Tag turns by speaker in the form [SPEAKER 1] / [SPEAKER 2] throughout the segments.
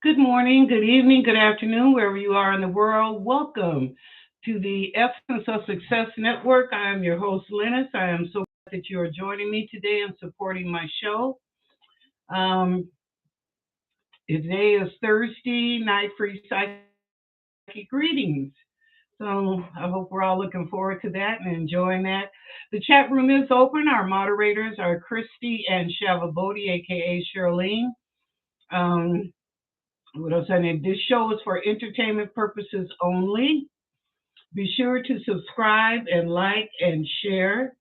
[SPEAKER 1] Good morning, good evening, good afternoon, wherever you are in the world. Welcome to the Essence of Success Network. I am your host, Lennis. I am so glad that you are joining me today and supporting my show. Um, Today is Thursday, Night Free Psychic Greetings. So I hope we're all looking forward to that and enjoying that. The chat room is open. Our moderators are Christy and Shavabodi, aka Charlene. Um, what else I need? This show is for entertainment purposes only. Be sure to subscribe and like and share,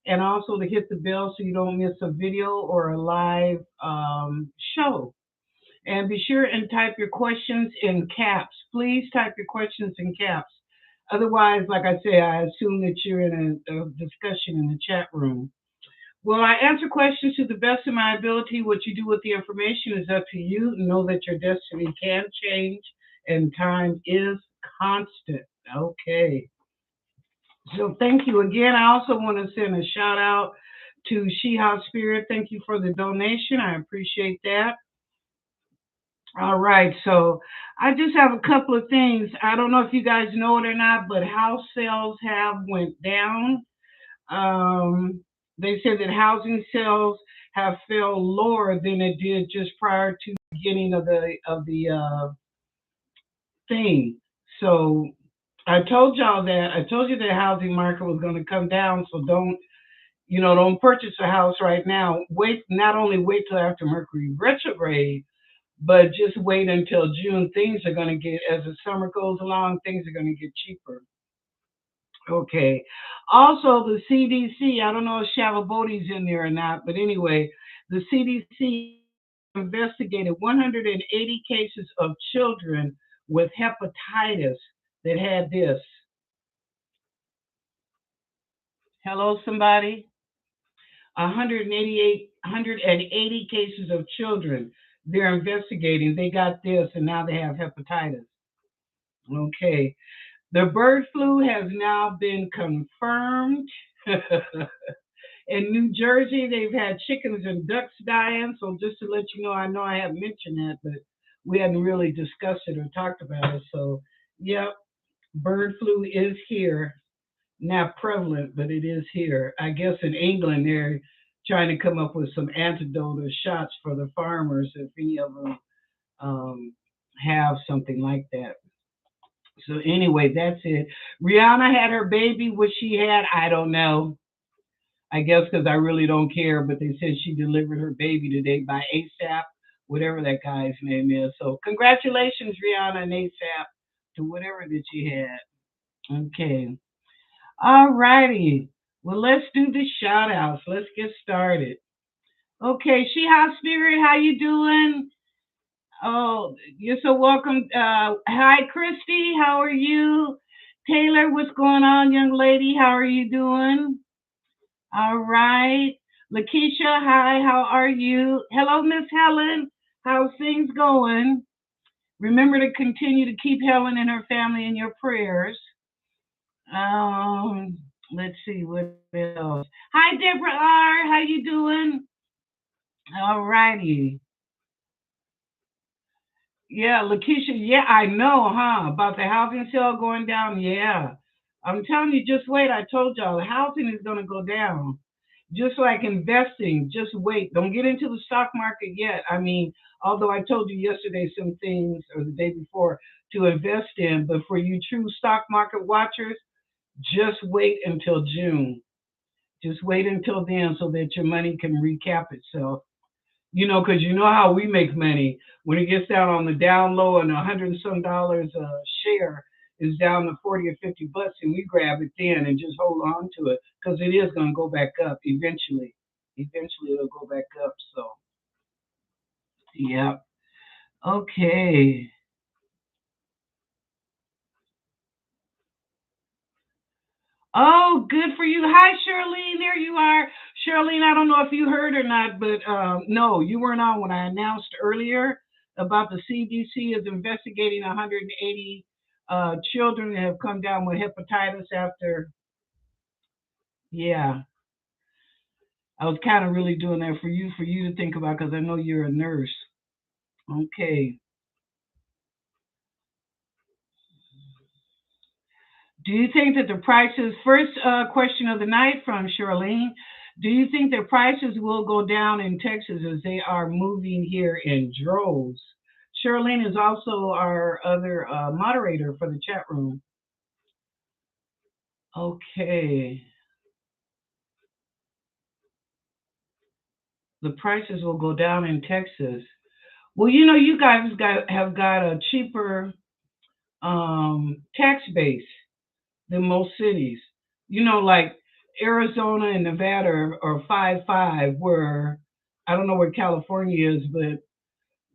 [SPEAKER 1] and also to hit the bell so you don't miss a video or a live show. And be sure and type your questions in caps. Please type your questions in caps. Otherwise, like I say, I assume that you're in a discussion in the chat room. Well, I answer questions to the best of my ability. What you do with the information is up to you. Know that your destiny can change and time is constant. Okay. So thank you again. I also want to send a shout out to She House Spirit. Thank you for the donation. I appreciate that. All right, so I just have a couple of things. I don't know if you guys know it or not, but house sales have went down. Um, they said that housing sales have fell lower than it did just prior to the beginning of the thing. So I told y'all that I told you the housing market was going to come down. So don't purchase a house right now. Wait, not only wait till after Mercury retrograde, but just wait until June. Things are going to get, as the summer goes along, things are going to get cheaper. Okay. Also, the CDC, I don't know if Shavabodi's in there or not, but anyway, the CDC investigated 180 cases of children with hepatitis that had this. Hello, somebody? 180 cases of children they're investigating. They got this, and now they have hepatitis. Okay. The bird flu has now been confirmed. In New Jersey, they've had chickens and ducks dying. So just to let you know I haven't mentioned that, but we hadn't really discussed it or talked about it. So, yep, bird flu is here. Not prevalent, but it is here. I guess in England, they're trying to come up with some antidote or shots for the farmers if any of them um, have something like that. So anyway, that's it. Rihanna had her baby. What she had, I don't know. I guess because I really don't care. But they said she delivered her baby today by ASAP, whatever that guy's name is. So congratulations, Rihanna and ASAP, to whatever that she had. Okay. All righty. Well, let's do the shout outs. Let's get started. Okay, She House Spirit, how you doing? Oh, you're so welcome. Hi, Christy. How are you? Taylor, what's going on, young lady? How are you doing? All right. Lakeisha, hi. How are you? Hello, Miss Helen. How's things going? Remember to continue to keep Helen and her family in your prayers. Um, let's see what else. Hi, Deborah R. How you doing? All righty. Yeah, Lakeisha, yeah, I know, huh? About the housing sale going down. Yeah. I'm telling you, just wait. I told y'all, housing is going to go down. Just like investing, just wait. Don't get into the stock market yet. I mean, although I told you yesterday some things or the day before to invest in, but for you true stock market watchers, just wait until June. Just wait until then so that your money can recap itself. Because you know how we make money when it gets down on the down low and $100 and some a share is down to 40 or $50, and we grab it then and just hold on to it because it is going to go back up eventually. Eventually, it'll go back up. So, yeah. Okay. Oh, good for you. Hi, Charlene. There you are. Charlene, I don't know if you heard or not, but no, you weren't on when I announced earlier about the CDC is investigating 180 children that have come down with hepatitis after, yeah, I was kind of really doing that for you to think about because I know you're a nurse. Okay. Do you think that the prices, first question of the night from Charlene, do you think that prices will go down in Texas as they are moving here in droves? Charlene is also our other moderator for the chat room. Okay. The prices will go down in Texas. Well, you guys have got a cheaper tax base than most cities. Like Arizona and Nevada are 5.5, where I don't know where California is, but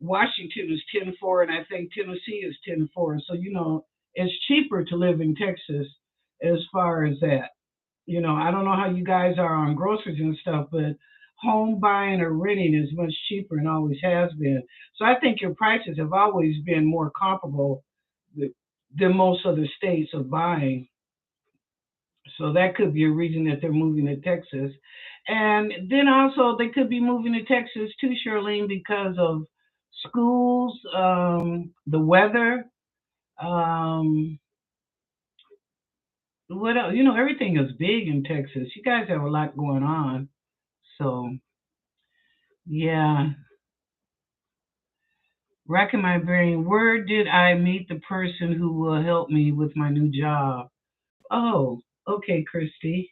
[SPEAKER 1] Washington is 10.4, and I think Tennessee is 10.4. So it's cheaper to live in Texas as far as that. I don't know how you guys are on groceries and stuff, but home buying or renting is much cheaper and always has been. So I think your prices have always been more comparable than most other states of buying. So that could be a reason that they're moving to Texas. And then also they could be moving to Texas too, Charlene, because of schools, the weather, um, what else? Everything is big in Texas. You guys have a lot going on. So yeah, racking my brain. Where did I meet the person who will help me with my new job? Oh, okay, Christy.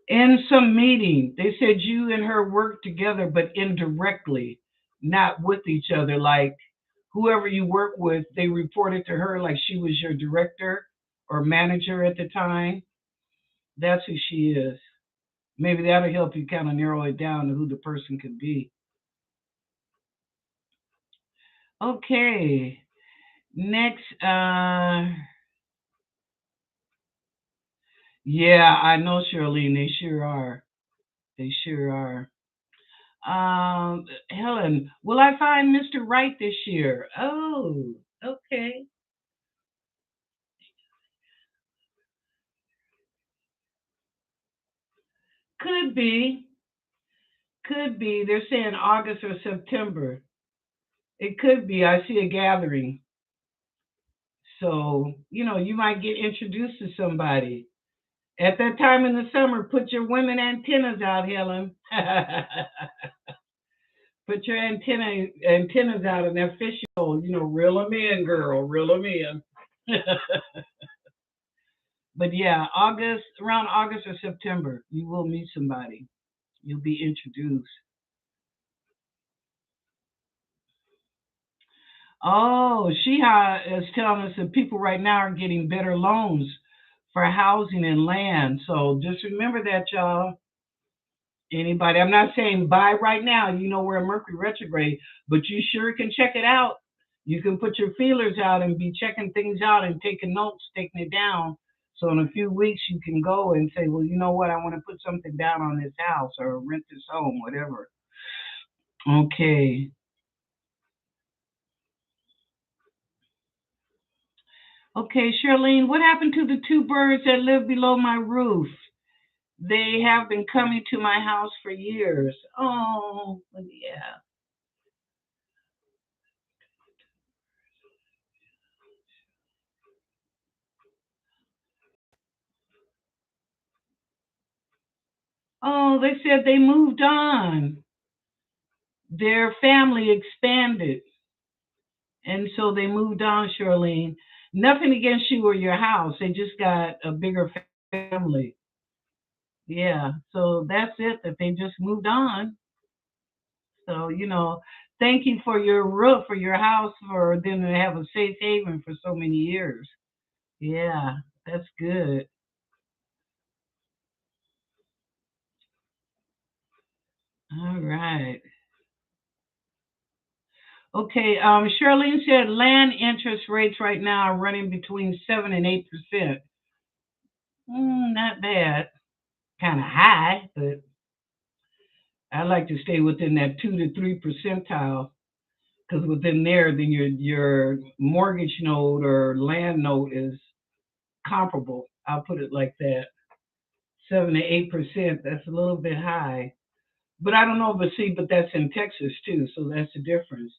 [SPEAKER 1] In some meeting, they said you and her worked together, but indirectly, not with each other. Like whoever you work with, they reported to her like she was your director or manager at the time. That's who she is. Maybe that'll help you kind of narrow it down to who the person could be. Okay. Next, yeah, I know, Charlene. They sure are. They sure are. Helen, will I find Mr. Right this year? Oh, okay. Could be. Could be. They're saying August or September. It could be. I see a gathering. So, you might get introduced to somebody. At that time in the summer, put your women antennas out, Helen. Put your antennas out in that fish hole. Reel them in, girl. Reel them in. But yeah, around August or September, you will meet somebody. You'll be introduced. Oh, Sheha is telling us that people right now are getting better loans for housing and land. So just remember that, y'all. Anybody, I'm not saying buy right now. We're in Mercury retrograde, but you sure can check it out. You can put your feelers out and be checking things out and taking notes, taking it down. So in a few weeks, you can go and say, well, you know what? I want to put something down on this house or rent this home, whatever. Okay. Okay, Charlene, what happened to the two birds that live below my roof? They have been coming to my house for years. Oh, yeah. Oh, they said they moved on. Their family expanded, and so they moved on, Charlene. Nothing against you or your house. They just got a bigger family. Yeah, so that's it, that they just moved on. So, thank you for your roof, for your house, for them to have a safe haven for so many years. Yeah, that's good. All right. Okay, Charlene said land interest rates right now are running between 7 and 8%. Not bad. Kind of high, but I like to stay within that 2 to 3 percentile, because within there, then your mortgage note or land note is comparable. I'll put it like that. 7 to 8%. That's a little bit high. But I don't know, but that's in Texas too, so that's the difference.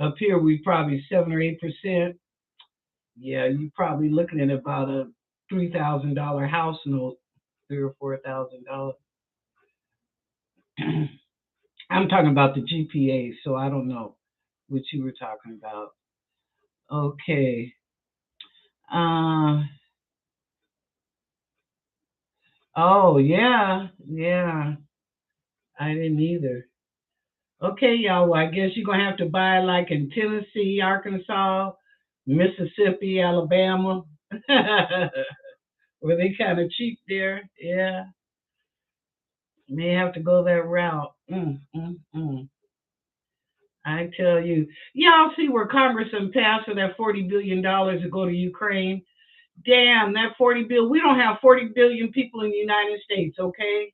[SPEAKER 1] Up here, we probably 7 or 8%. Yeah, you're probably looking at about a $3,000 house note, $3 or $4,000. I'm talking about the GPA, so I don't know what you were talking about. Okay. Uh, oh yeah, yeah. I didn't either. Okay, y'all. Well, I guess you're gonna have to buy like in Tennessee, Arkansas, Mississippi, Alabama, where they kind of cheap there. Yeah, may have to go that route. I tell you, y'all see where Congress and passed for that $40 billion to go to Ukraine. Damn, that 40 bill. We don't have 40 billion people in the United States. Okay,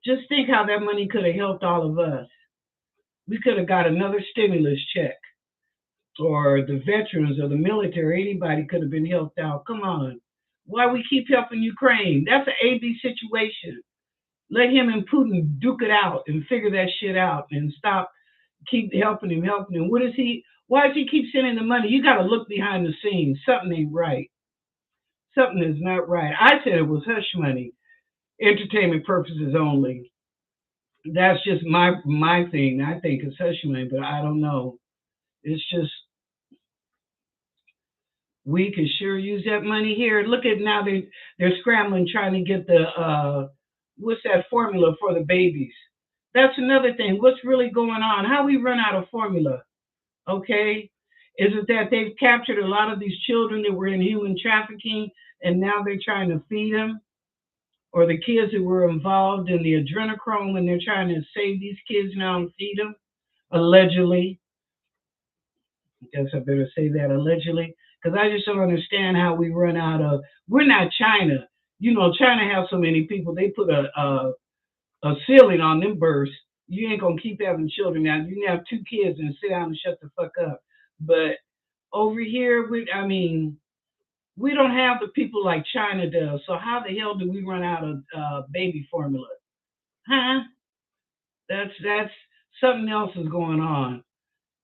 [SPEAKER 1] just think how that money could have helped all of us. We could have got another stimulus check, or the veterans or the military. Anybody could have been helped out. Come on, why we keep helping Ukraine? That's an AB situation. Let him and Putin duke it out and figure that shit out and stop keep helping him. What is he? Why does he keep sending the money? You got to look behind the scenes. Something ain't right. Something is not right. I said it was hush money, entertainment purposes only. That's just my thing. I think it's hush money, but I don't know. It's just we could sure use that money here. Look at now they're scrambling trying to get the what's that formula for the babies. That's another thing. What's really going on? How we run out of formula? Okay, is it that they've captured a lot of these children that were in human trafficking and now they're trying to feed them, or the kids that were involved in the adrenochrome and they're trying to save these kids now and feed them? Allegedly, I guess I better say that allegedly, because I just don't understand how we run out of. We're not China. You know, China has so many people. They put a ceiling on them births. You ain't gonna keep having children now. You can have two kids and sit down and shut the fuck up. But over here, I mean, we don't have the people like China does. So how the hell do we run out of baby formula? Huh? That's something else is going on.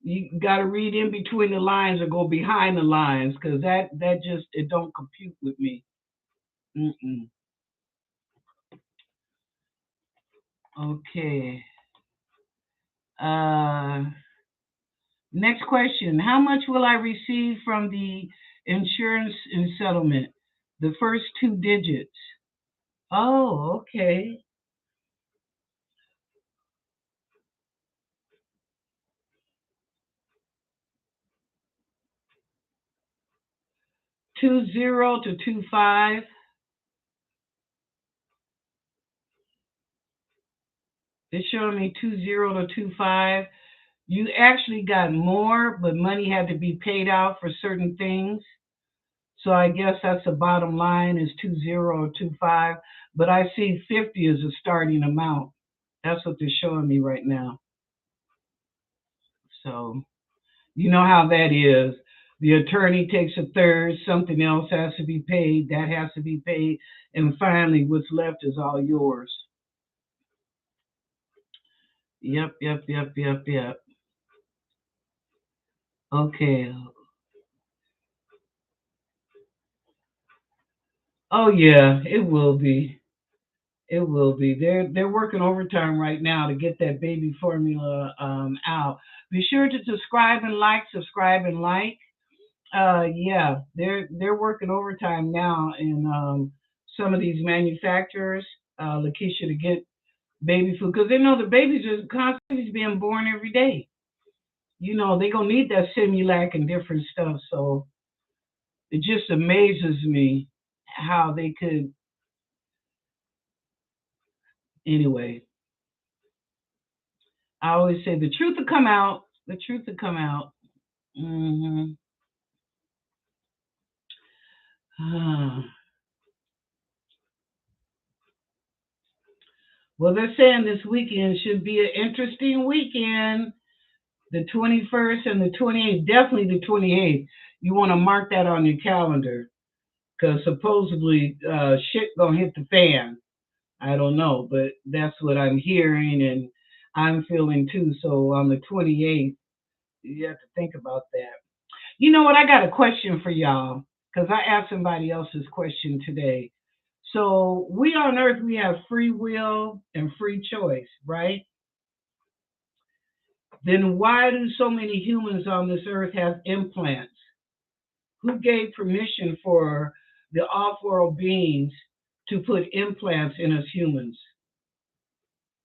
[SPEAKER 1] You got to read in between the lines or go behind the lines, because that just it don't compute with me. Mm-mm. Okay. Uh, Next question. How much will I receive from the insurance and settlement? The first two digits. Oh, okay. 20 to 25. It's showing me 20 to 25. You actually got more, but money had to be paid out for certain things. So I guess that's the bottom line is 20 or 25. But I see 50 as a starting amount. That's what they're showing me right now. So you know how that is. The attorney takes a third, something else has to be paid, that has to be paid, and finally what's left is all yours. Yep, yep, yep, yep, yep. Okay. Oh yeah, it will be. It will be. They're working overtime right now to get that baby formula out. Be sure to subscribe and like. Subscribe and like. Yeah, they're working overtime now in some of these manufacturers, Lakeisha, to get baby food, because they know the babies are constantly being born every day. You know they gonna need that Simulac and different stuff. So it just amazes me how they could. Anyway, I always say the truth will come out. The truth will come out. Hmm. Well, they're saying this weekend should be an interesting weekend. The 21st and the 28th, definitely the 28th. You want to mark that on your calendar, because supposedly shit gonna hit the fan. I don't know, but that's what I'm hearing and I'm feeling too. So on the 28th, you have to think about that. You know what? I got a question for y'all because I asked somebody else's question today. So we on Earth, we have free will and free choice, right? Then why do so many humans on this Earth have implants? Who gave permission for the off-world beings to put implants in us humans?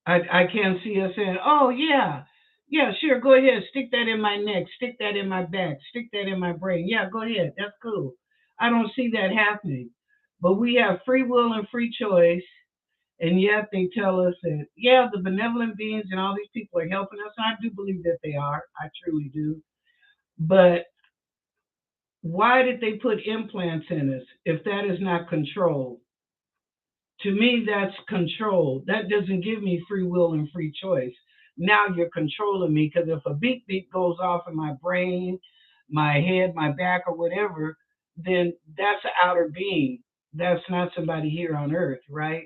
[SPEAKER 1] I can't see us saying, "Oh yeah, yeah, sure, go ahead, stick that in my neck, stick that in my back, stick that in my brain. Yeah, go ahead, that's cool." I don't see that happening. But we have free will and free choice, and yet they tell us that yeah, the benevolent beings and all these people are helping us. And I do believe that they are. I truly do. But why did they put implants in us if that is not control? To me, that's control. That doesn't give me free will and free choice. Now you're controlling me because if a beep beep goes off in my brain, my head, my back, or whatever, then that's an outer being. That's not somebody here on earth, right?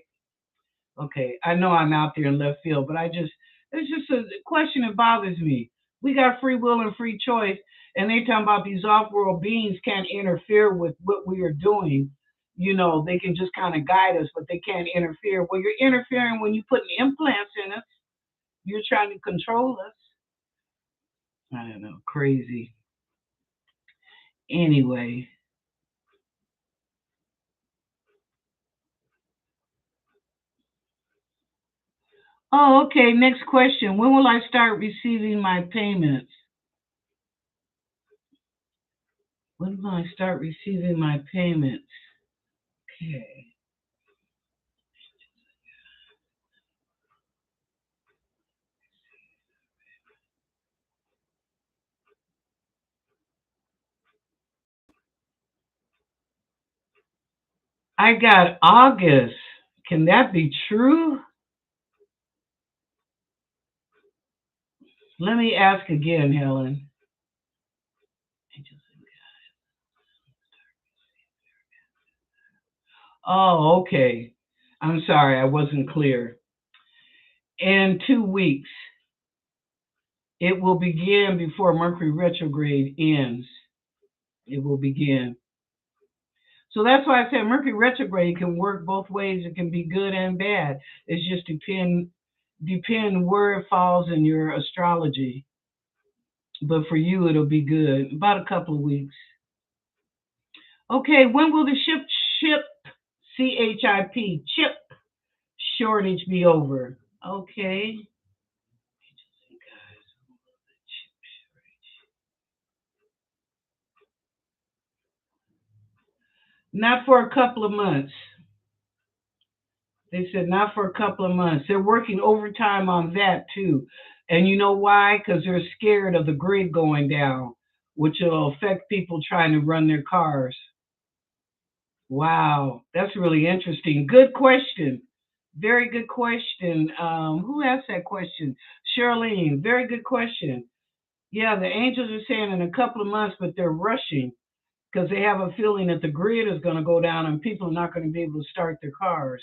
[SPEAKER 1] Okay, I know I'm out there in left field, but it's just a question that bothers me. We got free will and free choice, and they talking about these off-world beings can't interfere with what we are doing. You know, they can just kind of guide us, but they can't interfere. Well, you're interfering when you putting implants in us. You're trying to control us. I don't know, crazy. Anyway, oh, okay. Next question. When will I start receiving my payments? When will I start receiving my payments? Okay. I got August. Can that be true? Let me ask again, Helen. Oh, okay. I'm sorry, I wasn't clear. In 2 weeks, it will begin before Mercury retrograde ends. It will begin. So that's why I said Mercury retrograde can work both ways. It can be good and bad. It's just depend where it falls in your astrology. But for you, it'll be good. About a couple of weeks. Okay, when will the ship chip shortage be over? Okay. Not for a couple of months. They said not for a couple of months. They're working overtime on that too. And you know why? Because they're scared of the grid going down, which will affect people trying to run their cars. Wow, that's really interesting. Good question. Very good question. Who asked that question? Charlene. Very good question. Yeah, the angels are saying in a couple of months, but they're rushing because they have a feeling that the grid is going to go down and people are not going to be able to start their cars.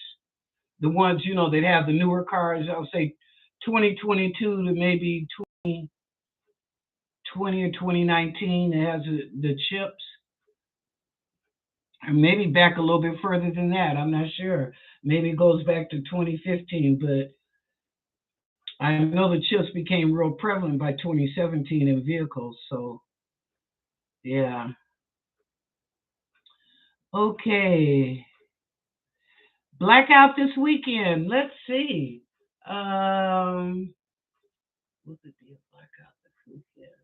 [SPEAKER 1] The ones, that have the newer cars, I'll say 2022 to maybe 2020 or 2019, it has the chips. Or maybe back a little bit further than that. I'm not sure. Maybe it goes back to 2015, but I know the chips became real prevalent by 2017 in vehicles. So, yeah. Okay. Blackout this weekend. Let's see. Will it be a blackout this weekend?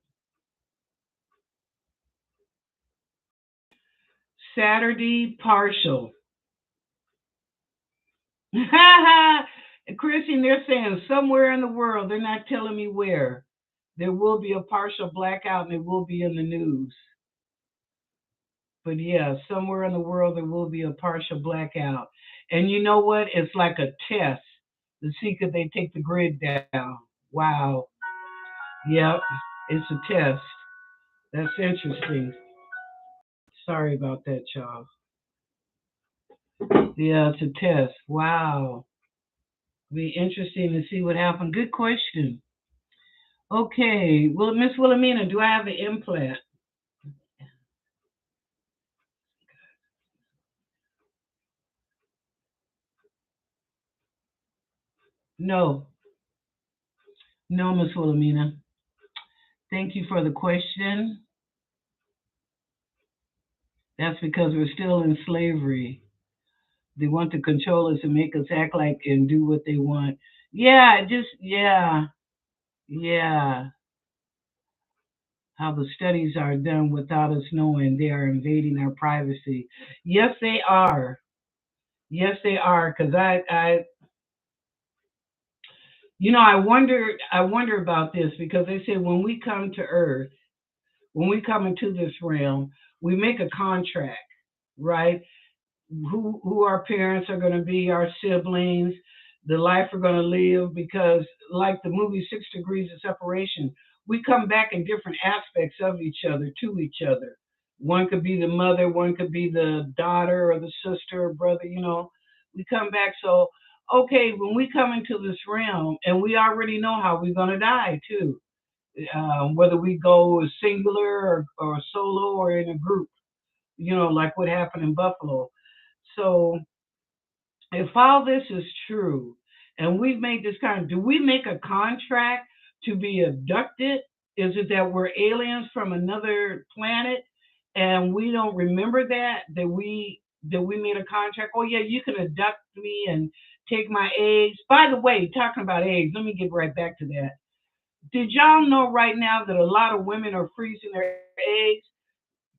[SPEAKER 1] Saturday partial. Christian, they're saying somewhere in the world, they're not telling me where, there will be a partial blackout and it will be in the news. But yeah, somewhere in the world there will be a partial blackout. And you know what? It's like a test to see could they take the grid down. Wow. Yep. It's a test. That's interesting. Sorry about that, Charles. Yeah, it's a test. Wow. Be interesting to see what happened. Good question. Okay, well, Miss Wilhelmina, do I have an implant? No, no, Miss Wilhelmina. Thank you for the question. That's because we're still in slavery. They want to control us and make us act like and do what they want. Yeah, just yeah. How the studies are done without us knowing they are invading our privacy. Yes, they are. Yes, they are. Because I wonder about this because they say when we come to Earth, when we come into this realm, we make a contract, right? Who our parents are going to be, our siblings, the life we're going to live. Because, like the movie 6 Degrees of Separation, we come back in different aspects of each other to each other. One could be the mother, one could be the daughter or the sister or brother. We come back. So, okay, when we come into this realm, and we already know how we're going to die too, whether we go singular or solo or in a group, like what happened in Buffalo. So if all this is true and we've made this do we make a contract to be abducted? Is it that we're aliens from another planet and we don't remember that we made a contract? Oh yeah, you can abduct me and take my eggs. By the way, talking about eggs, let me get right back to that. Did y'all know right now that a lot of women are freezing their eggs?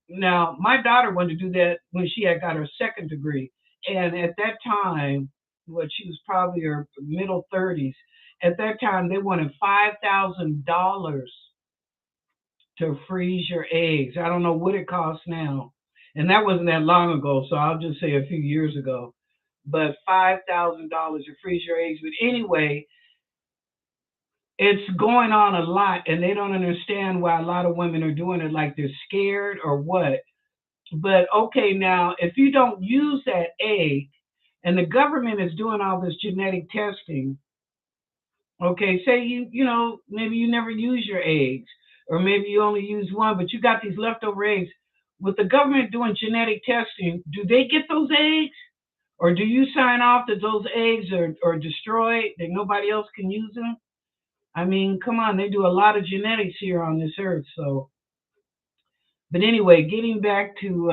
[SPEAKER 1] Now, my daughter wanted to do that when she had got her second degree. And at that time, what she was probably her middle 30s, at that time they wanted $5,000 to freeze your eggs. I don't know what it costs now. And that wasn't that long ago, so I'll just say a few years ago. But $5,000 to freeze your eggs. But anyway, it's going on a lot, and they don't understand why a lot of women are doing it, like they're scared or what. But okay, now if you don't use that egg, and the government is doing all this genetic testing, okay, say maybe you never use your eggs, or maybe you only use one, but you got these leftover eggs. With the government doing genetic testing, do they get those eggs, or do you sign off that those eggs are destroyed, that nobody else can use them? I mean, come on, they do a lot of genetics here on this earth. So, but anyway, getting back to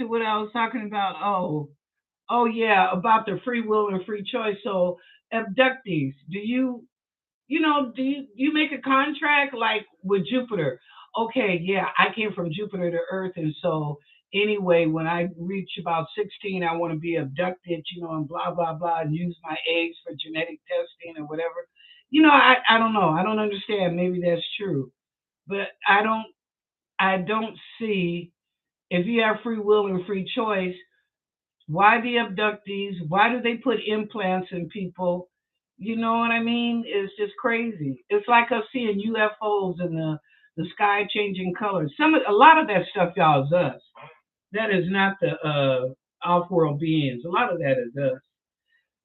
[SPEAKER 1] what I was talking about. Oh yeah, about the free will and free choice. So abductees, do you make a contract like with Jupiter? Okay, yeah, I came from Jupiter to Earth, and so anyway, when I reach about 16, I want to be abducted, and blah blah blah, and use my eggs for genetic testing or whatever. I don't know. I don't understand. Maybe that's true, but I don't see, if you have free will and free choice, why the abductees? Why do they put implants in people? You know what I mean? It's just crazy. It's like us seeing UFOs and the sky changing colors. A lot of that stuff, y'all, is us. That is not the off-world beings. A lot of that is us.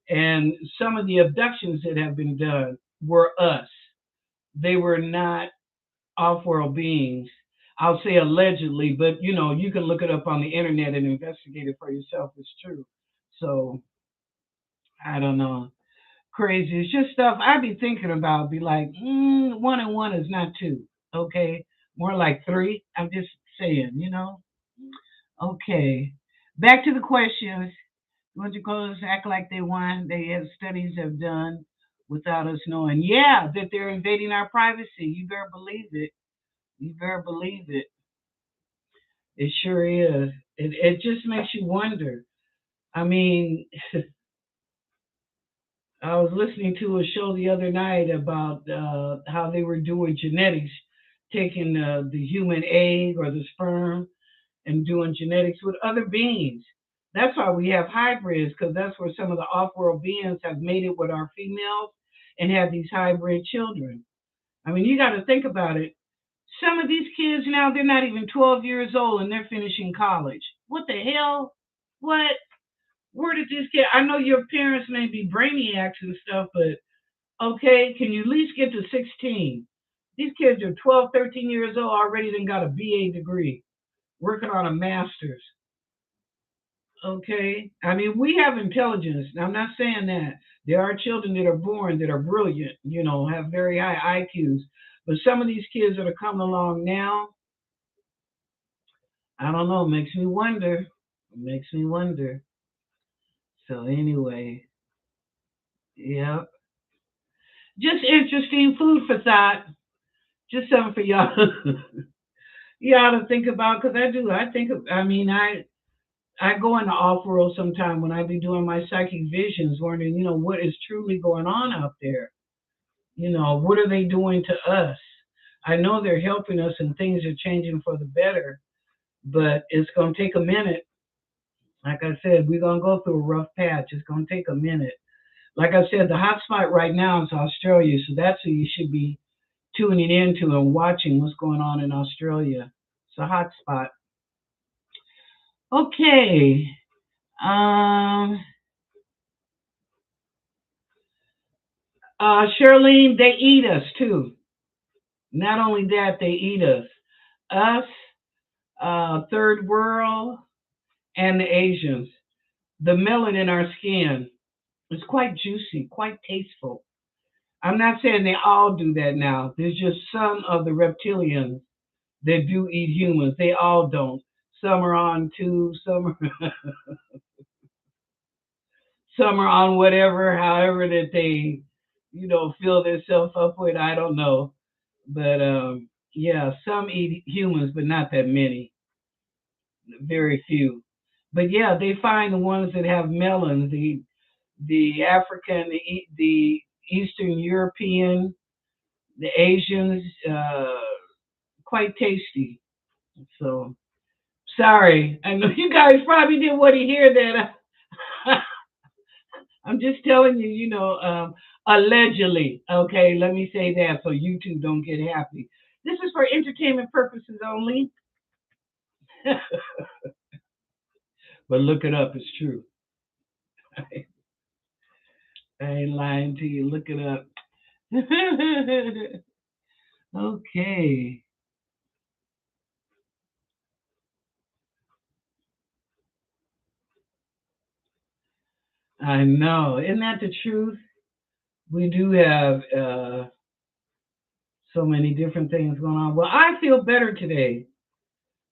[SPEAKER 1] And some of the abductions that have been done were us. They were not off-world beings. I'll say allegedly, but you can look it up on the internet and investigate it for yourself. It's true. So I don't know. Crazy. It's just stuff I be thinking about. Be like, one and one is not two. Okay, more like three. I'm just saying. Okay. Back to the questions. What you call us act like they won? They have studies have done without us knowing. Yeah, that they're invading our privacy. You better believe it. You better believe it. It sure is. It just makes you wonder. I mean, I was listening to a show the other night about how they were doing genetics, taking the human egg or the sperm and doing genetics with other beings. That's why we have hybrids, because that's where some of the off-world beings have made it with our females and have these hybrid children. I mean, you got to think about it. Some of these kids now, they're not even 12 years old and they're finishing college. What the hell? What? Where did these kids? I know your parents may be brainiacs and stuff, but okay, can you at least get to 16? These kids are 12, 13 years old already, then got a BA degree, working on a master's. Okay, I mean, we have intelligence. Now, I'm not saying that. There are children that are born that are brilliant, have very high IQs. But some of these kids that are coming along now, I don't know, makes me wonder. It makes me wonder. So anyway, yeah, just interesting food for thought. Just something for y'all, y'all to think about. Because I do. I think. I mean, I go in the off world sometime when I be doing my psychic visions, wondering, what is truly going on out there. What are they doing to us? I know they're helping us and things are changing for the better, but it's going to take a minute. Like I said, we're going to go through a rough patch. It's going to take a minute. Like I said, the hot spot right now is Australia, so that's who you should be tuning into and watching what's going on in Australia. It's a hot spot. Okay. Um, Charlene, they eat us too. Not only that, they eat us. Us, third world, and the Asians. The melanin in our skin is quite juicy, quite tasteful. I'm not saying they all do that now. There's just some of the reptilians that do eat humans. They all don't. Some are on tubes, some are some are on whatever, however that they, fill themselves up with. I don't know. But yeah, some eat humans, but not that many. Very few. But yeah, they find the ones that have melons, the African, the Eastern European, the Asians, quite tasty. So sorry, I know you guys probably didn't want to hear that. I'm just telling you, allegedly. Okay, let me say that so YouTube don't get happy. This is for entertainment purposes only. But look it up, it's true. I ain't lying to you. Look it up. Okay. I know. Isn't that the truth? We do have so many different things going on. Well, I feel better today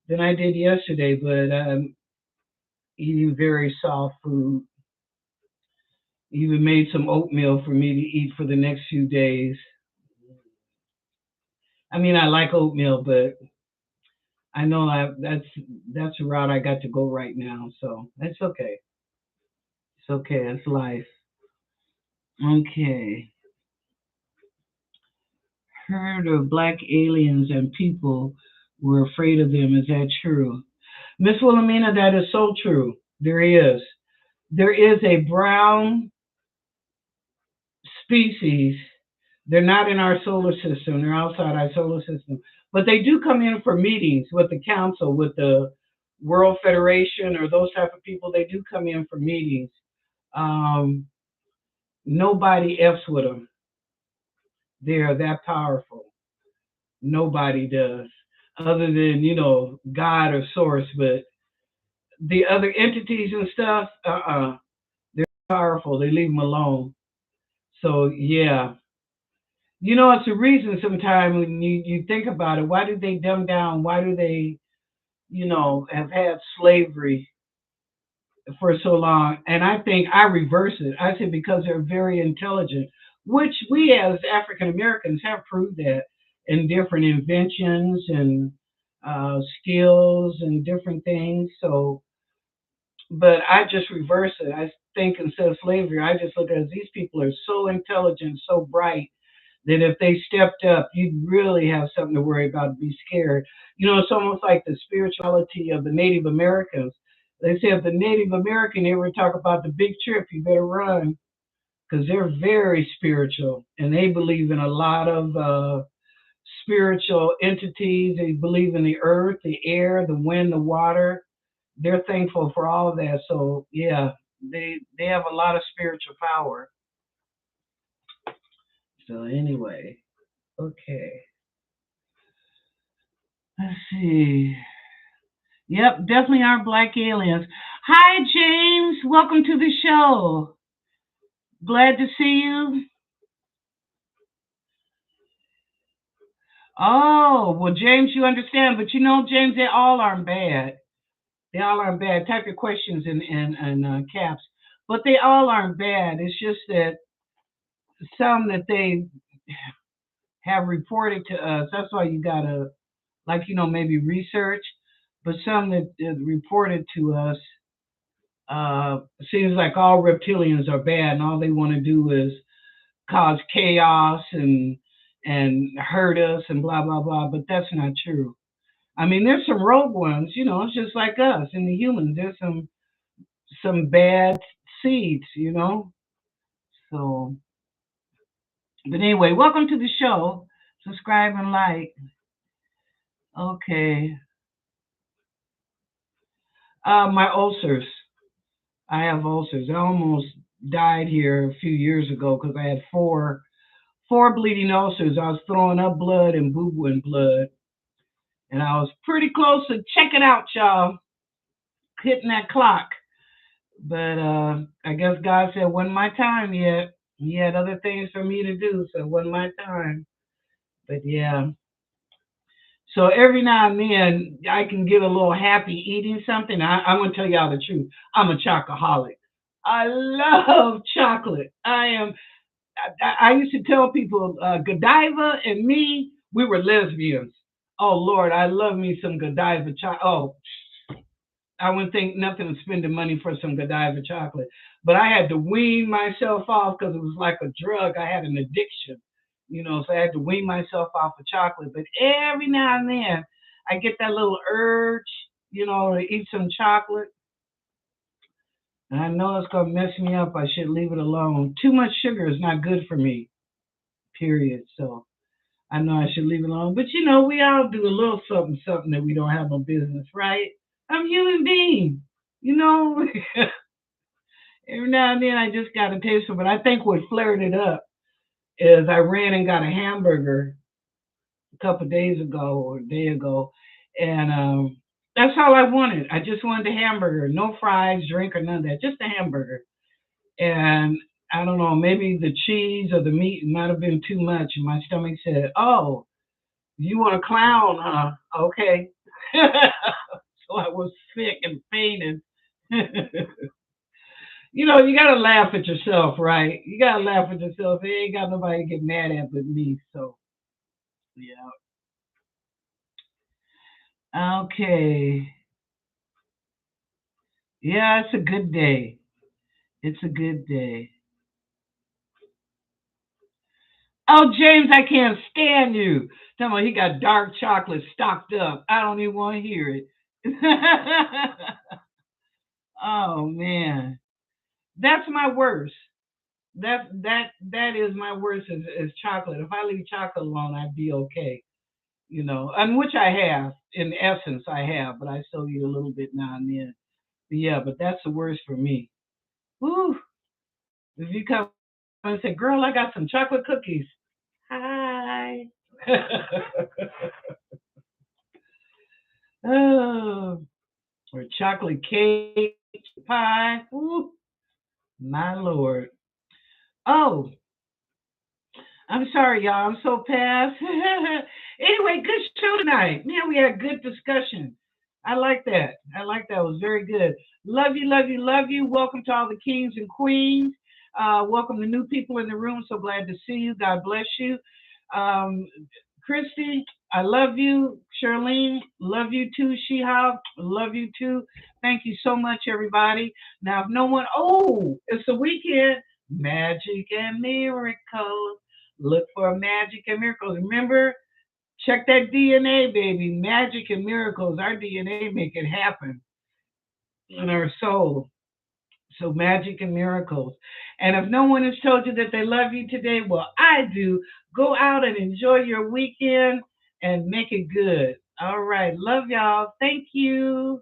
[SPEAKER 1] than I did yesterday, but I'm eating very soft food. Even made some oatmeal for me to eat for the next few days. I mean, I like oatmeal, but I know that's the route I got to go right now. So that's okay. It's okay. It's life. Okay. Heard of black aliens and people were afraid of them. Is that true? Miss Wilhelmina, that is so true. There is. There is a brown species. They're not in our solar system. They're outside our solar system. But they do come in for meetings with the council, with the World Federation, or those type of people. They do come in for meetings. Um, Nobody F's with them. They are that powerful. Nobody does, other than God or Source. But the other entities and stuff, they're powerful. They leave them alone. So yeah, it's a reason sometimes when you think about it. Why did they dumb down? Why do they, have had slavery for so long? And I think I reverse it. I say because they're very intelligent, which we as African Americans have proved that in different inventions and skills and different things. So, but I just reverse it. I think instead of slavery, I just look at it as these people are so intelligent, so bright, that if they stepped up, you'd really have something to worry about, be scared. It's almost like the spirituality of the Native Americans. They say if the Native American ever talk about the big trip, you better run because they're very spiritual and they believe in a lot of spiritual entities. They believe in the earth, the air, the wind, the water. They're thankful for all of that. So yeah, they have a lot of spiritual power. So anyway, okay. Let's see. Yep, definitely are black aliens. Hi, James. Welcome to the show. Glad to see you. Oh, well, James, you understand, but James, they all aren't bad. They all aren't bad. Type your questions in caps, but they all aren't bad. It's just that some that they have reported to us. That's why you gotta, like, maybe research. But some that reported to us, seems like all reptilians are bad, and all they want to do is cause chaos and hurt us and blah blah blah. But that's not true. I mean, there's some rogue ones. It's just like us and the humans. There's some bad seeds. So, but anyway, welcome to the show. Subscribe and like. Okay. My ulcers. I have ulcers. I almost died here a few years ago because I had four bleeding ulcers. I was throwing up blood and boo-booing blood, and I was pretty close to checking out, y'all, hitting that clock. But I guess God said, wasn't my time yet. He had other things for me to do, so it wasn't my time. But yeah. So every now and then I can get a little happy eating something. I'm going to tell y'all the truth. I'm a chocoholic. I love chocolate. I used to tell people, Godiva and me, we were lesbians. Oh Lord, I love me some Godiva chocolate. Oh, I wouldn't think nothing of spending money for some Godiva chocolate. But I had to wean myself off because it was like a drug. I had an addiction, so I had to wean myself off of chocolate. But every now and then, I get that little urge, to eat some chocolate. And I know it's going to mess me up. I should leave it alone. Too much sugar is not good for me, period. So I know I should leave it alone. But we all do a little something, something that we don't have no business, right? I'm a human being, you know. Every now and then I just got a taste of it. I think what flared it up is I ran and got a hamburger a couple of days ago or a day ago, and that's all I wanted. I just wanted a hamburger, no fries, drink, or none of that, just a hamburger. And I don't know, maybe the cheese or the meat might have been too much, and my stomach said, "Oh, you want a clown, huh? Okay." So I was sick and fainting. You gotta laugh at yourself, right? You gotta laugh at yourself. There ain't got nobody to get mad at but me. So yeah. Okay. Yeah, it's a good day. It's a good day. Oh, James, I can't stand you. Tell me he got dark chocolate stocked up. I don't even want to hear it. Oh man. That's my worst. That is my worst is chocolate. If I leave chocolate alone, I'd be okay. And which I have. In essence, I have, but I still eat a little bit now and then. But yeah, but that's the worst for me. Woo! If you come and say, "Girl, I got some chocolate cookies." Hi. Oh, or chocolate cake pie. Ooh, my lord. Oh, I'm sorry, y'all. I'm so past. Anyway, good show tonight. Man, we had good discussion. I like that. I like that. It was very good. Love you, love you, love you. Welcome to all the kings and queens. Welcome to new people in the room. So glad to see you. God bless you. Um, Christy, I love you. Charlene, love you too. Shihab, love you too. Thank you so much, everybody. Now, if no one, it's the weekend. Magic and miracles. Look for magic and miracles. Remember, check that DNA, baby. Magic and miracles. Our DNA make it happen in our soul. So magic and miracles. And if no one has told you that they love you today, well, I do. Go out and enjoy your weekend and make it good. All right. Love y'all. Thank you.